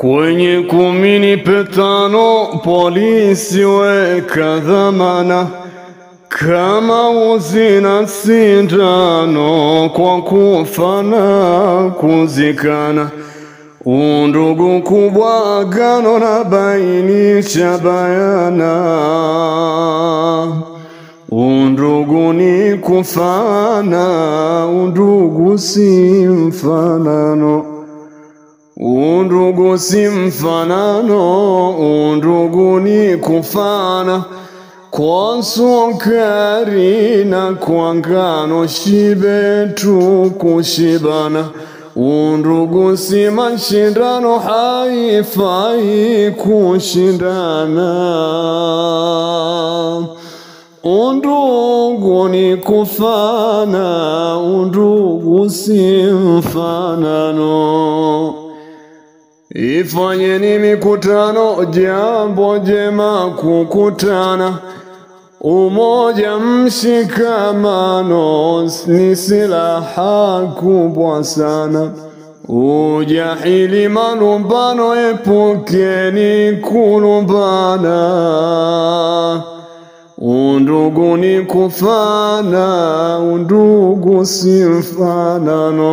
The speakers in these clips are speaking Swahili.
Kwenye 15 polisi weka dhamana, kama uzi na sindano, kwa kufana kuzikana. Undugu kubwa agano na bainisha bayana, undugu ni kufana, undugu si mfanano. Undugu si mfanano, undugu ni kufana, kwa sukari na kwa ngano, shibe tu kushibana. Undugu si mashindano, haifai kushindana. Undugu ni kufana, undugu si mfanano. Ifanyeni mikutano, jambo jema kukutana. Umoja mshikamano ni silaha kubwa sana. Ujahili malumbano, epukeni kulumbana. Undugu ni kufana, undugu si mfanano.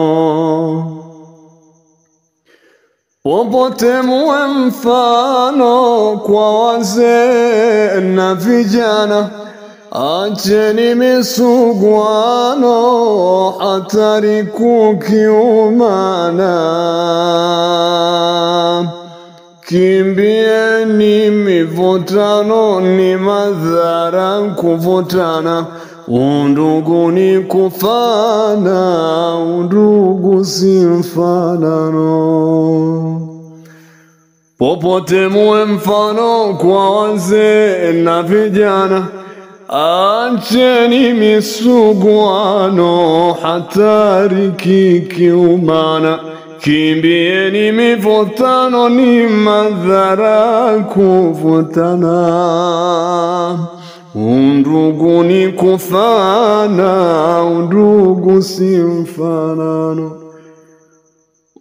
Popote muwe mfano kwa wazee na vijana. Acheni misuguano, hatari kukiumana. Kimbieni mivutano, ni madhara kuvutana. Undugu ni kufana, undugu si mfanano. Popote muwe mfano kwa wazee na vijana. Acheni misuguano, hatari kikiumana. Kimbieni mivutano, ni madhara kuvutana. Undugu ni kufana, undugu si mfanano.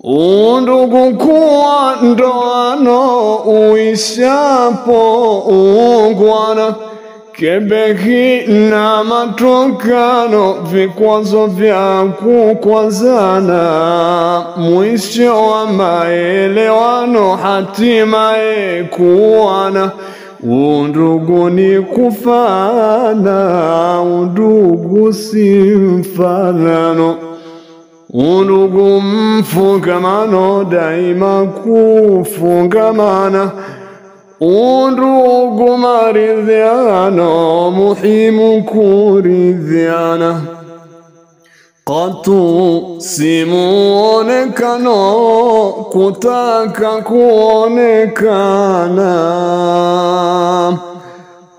Undugu kuwa ndoano, uishapo ungwana. Kebehi na matokano, vikwazo vya kukwazana. Mwisho wa maelewano, hatimaye kuwana. Undugu ni kufana, undugu si mfanano. Undugu mfungamano, daima kufungamana. Undugu maridhiano, muhimu kuridhiana. Katu si muonekano, kutaka kuonekana.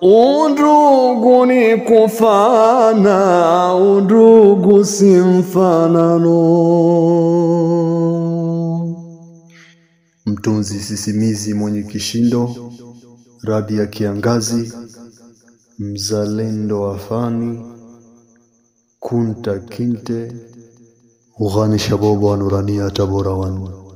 Undugu ni kufana, undugu si mfanano. Mtunzi sisimizi mwenye kishindo, radi ya kiangazi, mzalendo wa fani, kunta kinte, ughani shabobo wa Nurania Tabora 1.